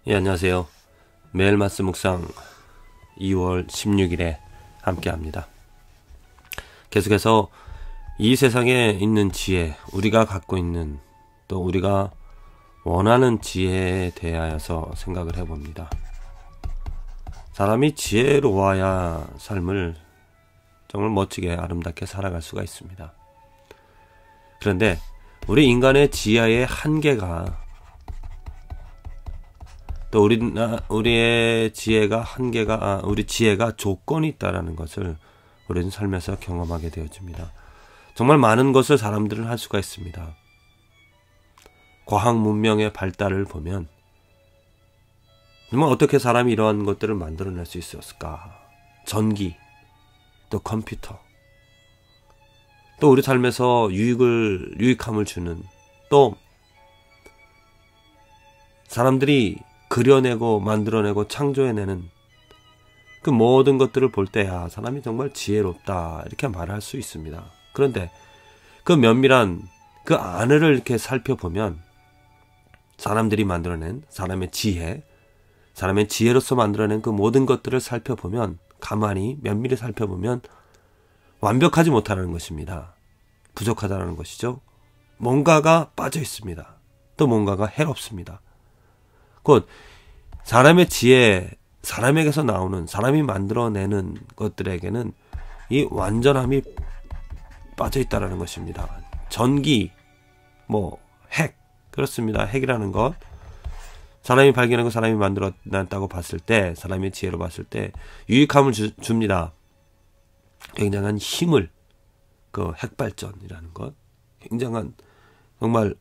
예, 안녕하세요. 매일 말씀 묵상 2월 16일에 함께 합니다. 계속해서 이 세상에 있는 지혜, 우리가 갖고 있는 또 우리가 원하는 지혜에 대하여서 생각을 해봅니다. 사람이 지혜로워야 삶을 정말 멋지게 아름답게 살아갈 수가 있습니다. 그런데 우리 인간의 지혜의 한계가 또 우리의 지혜가 우리 지혜가 조건이 있다라는 것을 우리는 삶에서 경험하게 되어집니다. 정말 많은 것을 사람들은 할 수가 있습니다. 과학 문명의 발달을 보면 정말 어떻게 사람이 이러한 것들을 만들어낼 수 있었을까? 전기, 또 컴퓨터, 또 우리 삶에서 유익함을 주는, 또 사람들이 그려내고 만들어내고 창조해내는 그 모든 것들을 볼 때야 사람이 정말 지혜롭다 이렇게 말할 수 있습니다. 그런데 그 면밀한 그 안을 이렇게 살펴보면 사람들이 만들어낸 사람의 지혜로서 만들어낸 그 모든 것들을 살펴보면, 가만히 면밀히 살펴보면 완벽하지 못하다는 것입니다. 부족하다는 것이죠. 뭔가가 빠져 있습니다. 또 뭔가가 해롭습니다. 곧 사람의 지혜, 사람에게서 나오는, 사람이 만들어내는 것들에게는 이 완전함이 빠져 있다는 것입니다. 전기, 핵, 그렇습니다. 핵이라는 것, 사람이 발견하고 사람이 만들어냈다고 봤을 때, 사람의 지혜로 봤을 때 유익함을 줍니다. 굉장한 힘을, 그 핵발전이라는 것, 굉장한 정말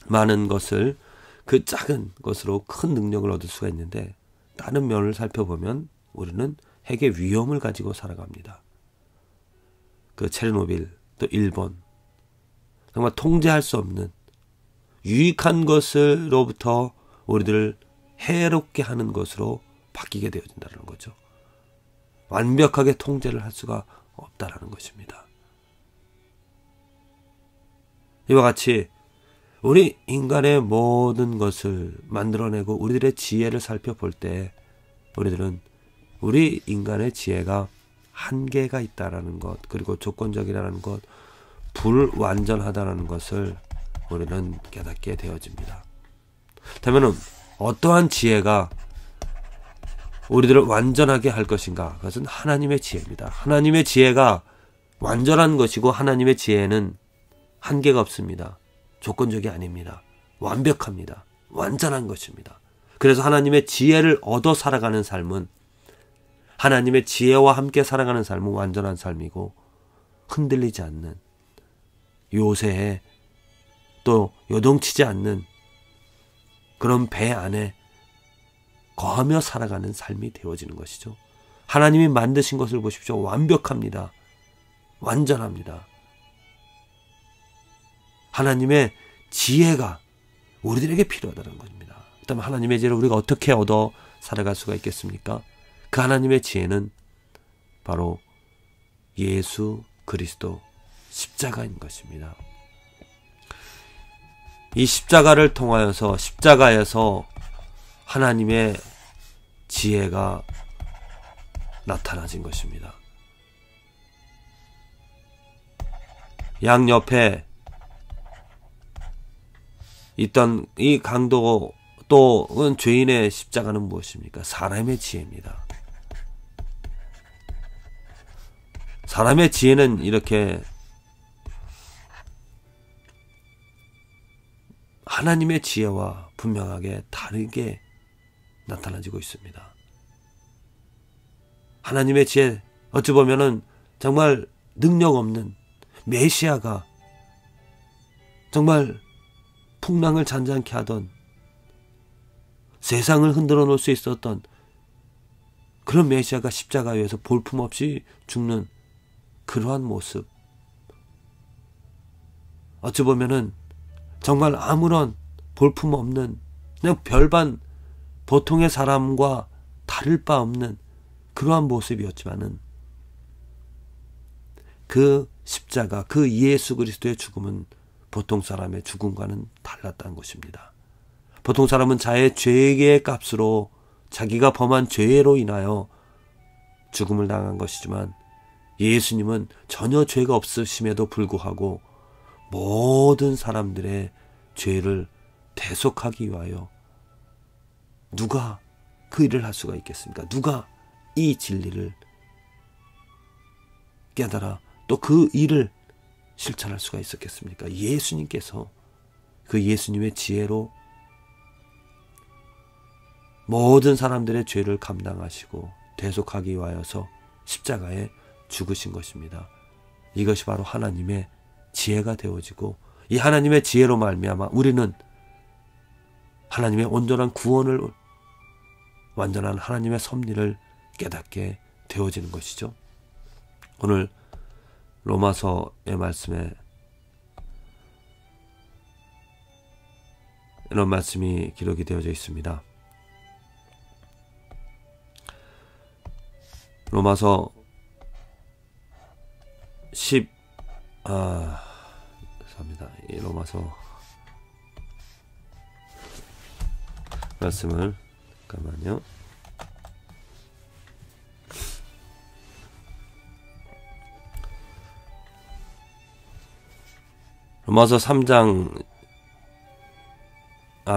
많은 것을 그 작은 것으로 큰 능력을 얻을 수가 있는데, 다른 면을 살펴보면 우리는 핵의 위험을 가지고 살아갑니다. 그 체르노빌, 또 일본, 정말 통제할 수 없는 유익한 것으로부터 우리들을 해롭게 하는 것으로 바뀌게 되어진다는 거죠. 완벽하게 통제를 할 수가 없다라는 것입니다. 이와 같이 우리 인간의 모든 것을 만들어내고 우리들의 지혜를 살펴볼 때 우리들은 우리 인간의 지혜가 한계가 있다라는 것, 그리고 조건적이라는 것, 불완전하다는 것을 우리는 깨닫게 되어집니다. 그렇다면 어떠한 지혜가 우리들을 완전하게 할 것인가? 그것은 하나님의 지혜입니다. 하나님의 지혜가 완전한 것이고, 하나님의 지혜는 한계가 없습니다. 조건적이 아닙니다. 완벽합니다. 완전한 것입니다. 그래서 하나님의 지혜를 얻어 살아가는 삶은, 하나님의 지혜와 함께 살아가는 삶은 완전한 삶이고, 흔들리지 않는, 요새에 또 요동치지 않는 그런 배 안에 거하며 살아가는 삶이 되어지는 것이죠. 하나님이 만드신 것을 보십시오. 완벽합니다. 완전합니다. 하나님의 지혜가 우리들에게 필요하다는 것입니다. 그렇다면 하나님의 지혜를 우리가 어떻게 얻어 살아갈 수가 있겠습니까? 그 하나님의 지혜는 바로 예수 그리스도 십자가인 것입니다. 이 십자가를 통하여서, 십자가에서 하나님의 지혜가 나타나진 것입니다. 양옆에 있던 이 강도, 또 죄인의 십자가는 무엇입니까? 사람의 지혜입니다. 사람의 지혜는 이렇게 하나님의 지혜와 분명하게 다르게 나타나지고 있습니다. 하나님의 지혜, 어찌 보면은 정말 능력 없는 메시아가 정말 풍랑을 잔잔케 하던, 세상을 흔들어 놓을 수 있었던 그런 메시아가 십자가 위에서 볼품없이 죽는 그러한 모습, 어찌 보면은 정말 아무런 볼품없는, 그냥 별반 보통의 사람과 다를 바 없는 그러한 모습이었지만은, 그 십자가, 그 예수 그리스도의 죽음은 보통 사람의 죽음과는 달랐다는 것입니다. 보통 사람은 자의 죄의 값으로 자기가 범한 죄로 인하여 죽음을 당한 것이지만 예수님은 전혀 죄가 없으심에도 불구하고 모든 사람들의 죄를 대속하기 위하여 누가 그 일을 할 수가 있겠습니까? 누가 이 진리를 깨달아 또 그 일을 실천할 수가 있었겠습니까? 예수님께서 그 예수님의 지혜로 모든 사람들의 죄를 감당하시고 대속하기 위하여서 십자가에 죽으신 것입니다. 이것이 바로 하나님의 지혜가 되어지고 이 하나님의 지혜로 말미암아 우리는 하나님의 온전한 구원을 완전한 하나님의 섭리를 깨닫게 되어지는 것이죠. 오늘 로마서의 말씀에 이런 말씀이 기록이 되어져 있습니다. 로마서 10 이 로마서 말씀을 잠깐만요. 로마서 3장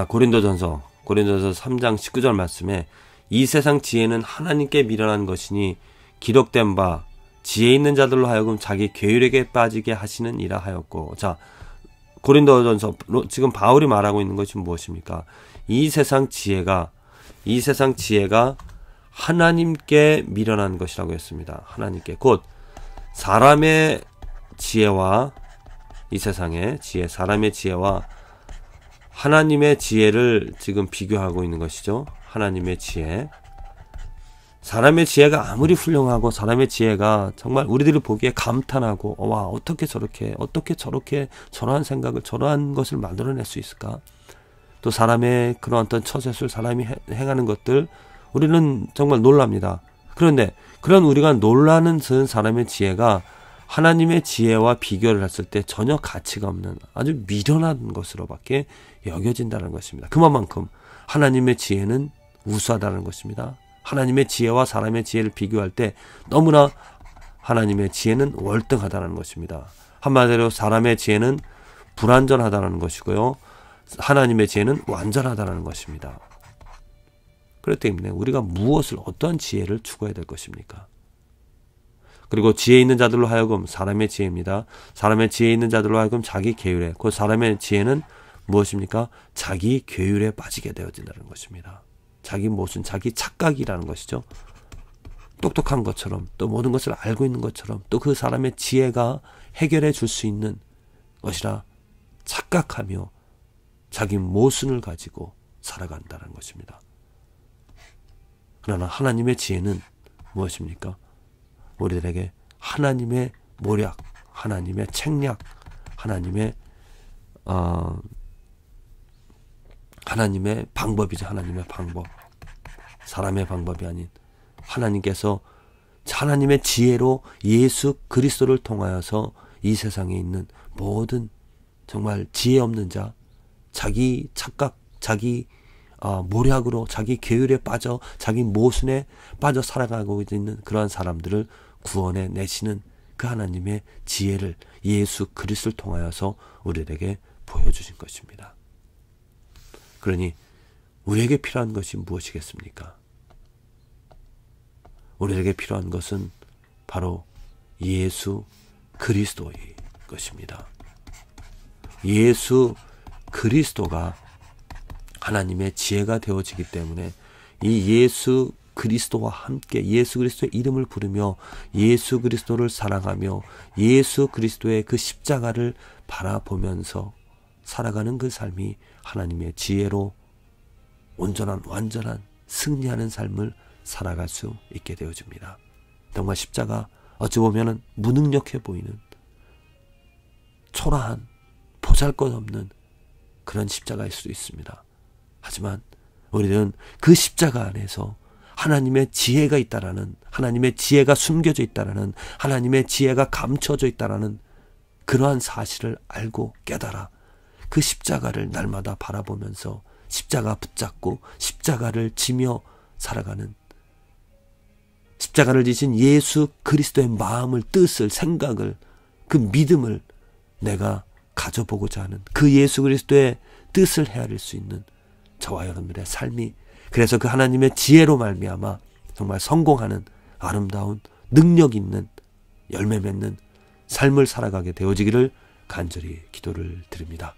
고린도전서 3장 19절 말씀에 이 세상 지혜는 하나님께 미련한 것이니 기록된 바 지혜 있는 자들로 하여금 자기 계율에게 빠지게 하시는 이라 하였고. 자, 고린도전서 지금 바울이 말하고 있는 것이 무엇입니까? 이 세상 지혜가 하나님께 미련한 것이라고 했습니다. 하나님께 곧 사람의 지혜와 이 세상의 지혜, 사람의 지혜와 하나님의 지혜를 지금 비교하고 있는 것이죠. 하나님의 지혜. 사람의 지혜가 아무리 훌륭하고 사람의 지혜가 정말 우리들이 보기에 감탄하고 와 어떻게 저렇게 저러한 생각을 저러한 것을 만들어낼 수 있을까? 또 사람의 그런 어떤 처세술 사람이 행하는 것들 우리는 정말 놀랍니다. 그런데 그런 우리가 놀라는 사람의 지혜가 하나님의 지혜와 비교를 했을 때 전혀 가치가 없는 아주 미련한 것으로밖에 여겨진다는 것입니다. 그만큼 하나님의 지혜는 우수하다는 것입니다. 하나님의 지혜와 사람의 지혜를 비교할 때 너무나 하나님의 지혜는 월등하다는 것입니다. 한마디로 사람의 지혜는 불완전하다는 것이고요. 하나님의 지혜는 완전하다는 것입니다. 그렇기 때문에 우리가 무엇을 어떤 지혜를 추구해야 될 것입니까? 그리고 지혜 있는 자들로 하여금 사람의 지혜입니다. 사람의 지혜 있는 자들로 하여금 자기 계율에 그 사람의 지혜는 무엇입니까? 자기 계율에 빠지게 되어진다는 것입니다. 자기 착각이라는 것이죠. 똑똑한 것처럼 또 모든 것을 알고 있는 것처럼 또 그 사람의 지혜가 해결해 줄 수 있는 것이라 착각하며 자기 모순을 가지고 살아간다는 것입니다. 그러나 하나님의 지혜는 무엇입니까? 우리들에게 하나님의 모략, 하나님의 책략, 하나님의 방법이죠. 하나님의 방법. 사람의 방법이 아닌 하나님께서 하나님의 지혜로 예수 그리스도를 통하여서 이 세상에 있는 모든 정말 지혜 없는 자, 자기 착각, 자기 모략으로 자기 계율에 빠져 자기 모순에 빠져 살아가고 있는 그러한 사람들을 구원해 내시는 그 하나님의 지혜를 예수 그리스도를 통하여서 우리에게 보여주신 것입니다. 그러니 우리에게 필요한 것이 무엇이겠습니까? 우리에게 필요한 것은 바로 예수 그리스도의 것입니다. 예수 그리스도가 하나님의 지혜가 되어지기 때문에 이 예수 그리스도와 함께 예수 그리스도의 이름을 부르며 예수 그리스도를 사랑하며 예수 그리스도의 그 십자가를 바라보면서 살아가는 그 삶이 하나님의 지혜로 온전한 완전한 승리하는 삶을 살아갈 수 있게 되어집니다. 정말 십자가 어찌 보면 무능력해 보이는 초라한 보잘것없는 그런 십자가일 수도 있습니다. 하지만 우리는 그 십자가 안에서 하나님의 지혜가 있다라는, 하나님의 지혜가 숨겨져 있다라는, 하나님의 지혜가 감춰져 있다라는 그러한 사실을 알고 깨달아 그 십자가를 날마다 바라보면서 십자가 붙잡고 십자가를 지며 살아가는, 십자가를 지신 예수 그리스도의 마음을, 뜻을, 생각을, 그 믿음을 내가 가져보고자 하는, 그 예수 그리스도의 뜻을 헤아릴 수 있는 저와 여러분들의 삶이, 그래서 그 하나님의 지혜로 말미암아 정말 성공하는 아름다운 능력 있는 열매 맺는 삶을 살아가게 되어지기를 간절히 기도를 드립니다.